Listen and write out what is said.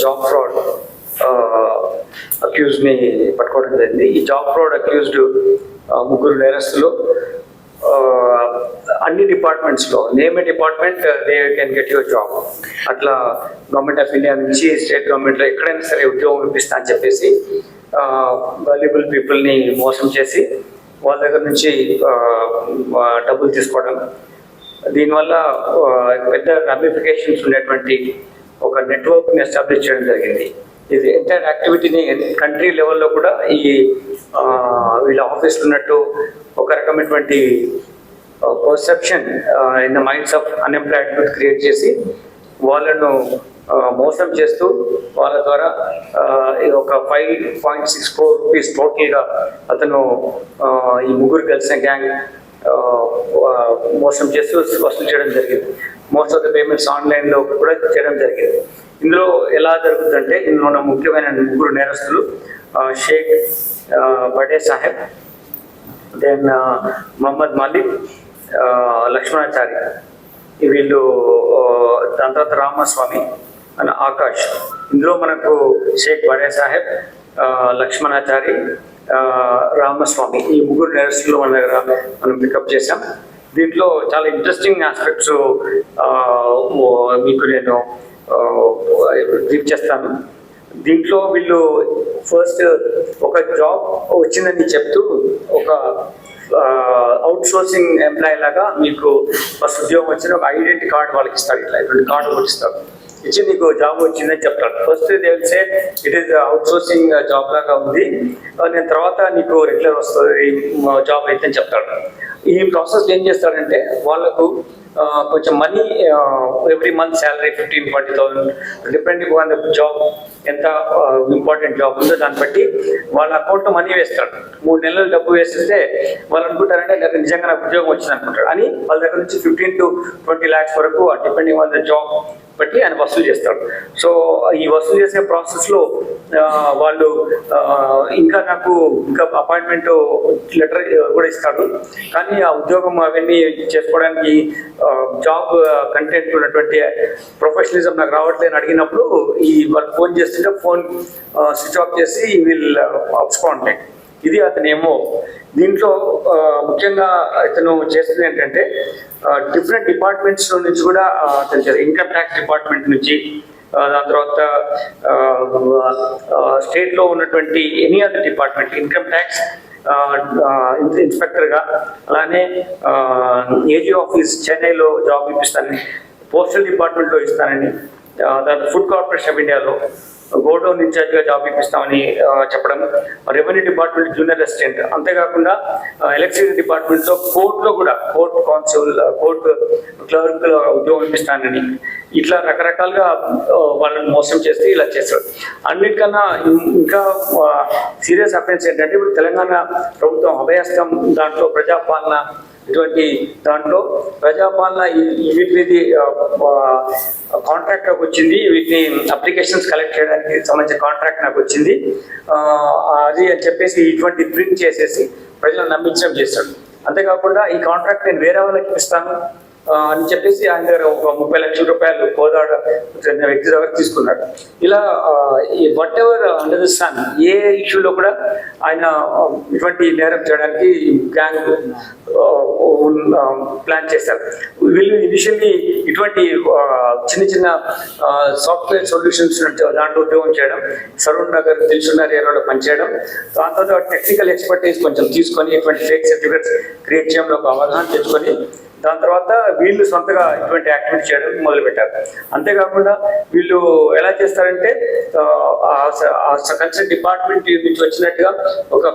Job fraud అక్యూజ్ని పట్టుకోవడం జరిగింది. ఈ జాబ్ ఫ్రాడ్ అక్యూజ్డ్ ముగ్గురు నేరస్తులు అన్ని డిపార్ట్మెంట్స్లో name a department they can get your job, అట్లా గవర్నమెంట్ ఆఫ్ ఇండియా నుంచి స్టేట్ గవర్నమెంట్లో ఎక్కడైనా సరే ఉద్యోగం ఇప్పిస్తా అని చెప్పేసి వాల్యుబుల్ పీపుల్ని మోసం చేసి వాళ్ళ దగ్గర నుంచి డబ్బులు తీసుకోవడం, దీనివల్ల పెద్ద రామిఫికేషన్స్ ఉన్నటువంటి ఒక నెట్వర్క్ని ఎస్టాబ్లిష్ చేయడం జరిగింది. ఇది ఎంటైర్ యాక్టివిటీని కంట్రీ లెవెల్లో కూడా ఈ వీళ్ళ ఆఫీస్లో ఉన్నట్టు ఒక రకమైనటువంటి perception in the minds of unemployed youth create చేసి వాళ్ళను మోసం చేస్తూ వాళ్ళ ద్వారా ఒక 5.6 crore రూపీస్ టోటల్గా అతను ఈ ముగ్గురు కలిసిన గ్యాంగ్ మోసం చేస్తూ వసూలు చేయడం జరిగింది. మోస్ట్ ఆఫ్ ద పేమెంట్స్ ఆన్లైన్లో కూడా చేయడం జరిగింది. ఇందులో ఎలా జరుగుతుందంటే ఇందులో ఉన్న ముఖ్యమైన ముగ్గురు నేరస్తులు షేక్ బడే సాహెబ్, దెన్ మహమ్మద్ మాలిక్, లక్ష్మణాచారి, వీళ్ళు దాని తర్వాత రామస్వామి అండ్ ఆకాష్. ఇందులో మనకు షేక్ బడే సాహెబ్, లక్ష్మణాచారి, రామస్వామి ఈ ముగ్గురు నేరస్తులు మన దగ్గర మనం పికప్ చేసాం. దీంట్లో చాలా ఇంట్రెస్టింగ్ ఆస్పెక్ట్స్ మీకు నేను బ్రీఫ్ చేస్తాను. దీంట్లో వీళ్ళు ఫస్ట్ ఒక జాబ్ వచ్చిందని చెప్తూ ఒక అవుట్ సోర్సింగ్ ఎంప్లాయీ లాగా మీకు ఫస్ట్ ఉద్యోగం వచ్చిన ఒక ఐడెంటిటీ కార్డు వాళ్ళకి ఇస్తాడు, ఇట్లా ఇటువంటి కార్డు కూడా ఇస్తారు, ఇచ్చి నీకు జాబ్ వచ్చిందని చెప్తాడు. First they will say it is out sourcing job లాగా ఉంది, నేను తర్వాత నీకు రెగ్యులర్ వస్తుంది జాబ్ అయితే అని చెప్తాడు. ఈ ప్రాసెస్ ఏం చేస్తాడంటే వాళ్ళకు కొంచెం money every month salary 15-20,000 depending on the job, ఎంత ఇంపార్టెంట్ జాబ్ ఉందో దాన్ని బట్టి వాళ్ళ అకౌంట్లో మనీ వేస్తాడు. 3 నెలలు డబ్బు వేసేస్తే వాళ్ళు అనుకుంటారంటే నాకు నిజంగా నాకు ఉద్యోగం వచ్చింది అనుకుంటాడు. అని వాళ్ళ దగ్గర నుంచి 15 to 20 lakhs వరకు డిపెండింగ్ ఆన్ ద జాబ్ బట్టి ఆయన వసూలు చేస్తాడు. సో ఈ వసూలు చేసే ప్రాసెస్లో వాళ్ళు ఇంకా నాకు ఇంకా అపాయింట్మెంట్ లెటర్ కూడా ఇస్తాడు, కానీ ఆ ఉద్యోగం అవన్నీ చేసుకోవడానికి జాబ్ కంటెంట్ ఉన్నటువంటి ప్రొఫెషనలిజం నాకు రావట్లేదని అడిగినప్పుడు ఈ వాళ్ళు ఫోన్ చేస్తుంటే ఫోన్ స్విచ్ ఆఫ్ చేసి వీళ్ళు అప్స్పాండ్. ఇది అతనేమో. దీంట్లో ముఖ్యంగా ఇతను చేస్తుంది ఏంటంటే డిఫరెంట్ డిపార్ట్మెంట్స్ నుంచి కూడా అతను ఇన్కమ్ ట్యాక్స్ డిపార్ట్మెంట్ నుంచి, దాని తర్వాత స్టేట్లో ఉన్నటువంటి any other department income tax ఇన్స్పెక్టర్గా, అలానే ఏజీ ఆఫీస్ చెన్నైలో జాబ్ ఇప్పిస్తానని, పోస్టల్ డిపార్ట్మెంట్లో ఇస్తానని, దాని ఫుడ్ కార్పొరేషన్ ఆఫ్ ఇండియాలో గోడౌన్ ఇన్ఛార్జ్గా జాబ్ ఇప్పిస్తామని చెప్పడం, రెవెన్యూ డిపార్ట్మెంట్ జూనియర్ అసిస్టెంట్, అంతేకాకుండా ఎలక్ట్రిసిటీ డిపార్ట్మెంట్లో కోర్టులో కూడా కోర్ట్ కాన్సూల్, కోర్టు క్లర్క్ ఉద్యోగం ఇప్పిస్తానని, ఇట్లా రకరకాలుగా వాళ్ళని మోసం చేస్తే ఇలా చేస్తారు. అన్నిటికన్నా ఇంకా సీరియస్ అఫెన్స్ ఏంటంటే ఇప్పుడు తెలంగాణ ప్రభుత్వం అభయహస్తం దాంట్లో ప్రజాపాలన ఇటువంటి దాంట్లో ప్రజాపాలన వీటిది కాంట్రాక్ట్ నాకు వచ్చింది, వీటిని అప్లికేషన్స్ కలెక్ట్ చేయడానికి సంబంధించిన కాంట్రాక్ట్ నాకు వచ్చింది అది అని చెప్పేసి ఇటువంటి ప్రింట్ చేసేసి ప్రజలను నమ్మించడం చేస్తాడు. అంతేకాకుండా ఈ కాంట్రాక్ట్ నేను వేరే వాళ్ళకి ఇస్తాను అని చెప్పేసి ఆయన దగ్గర ఒక 30 లక్షల రూపాయలు కోదాడ వ్యక్తి దగ్గర తీసుకున్నాడు. ఇలా whatever under the sun ఏ ఇష్యూలో కూడా ఆయన ఇటువంటి నేరం చేయడానికి గ్యాంగ్ ప్లాన్ చేశారు. వీళ్ళు ఇనిషియల్లీ ఇటువంటి చిన్న చిన్న సాఫ్ట్వేర్ సొల్యూషన్స్ దాంట్లో ఉద్యోగం చేయడం, సరూర్ నగర్ దిల్సుఖ్నగర్ ఏరియాలో పనిచేయడం, దాంతో టెక్నికల్ ఎక్స్పర్టైజ్ కొంచెం తీసుకొని ఇటువంటి ఫేక్ సర్టిఫికేట్స్ క్రియేట్ చేయడంలో ఒక అవగాహన తెచ్చుకొని దాని తర్వాత వీళ్ళు సొంతగా ఇటువంటి యాక్టివిటీ చేయడం మొదలుపెట్టారు. అంతేకాకుండా వీళ్ళు ఎలా చేస్తారంటే కన్సర్న్ డిపార్ట్మెంట్ నుంచి వచ్చినట్టుగా ఒక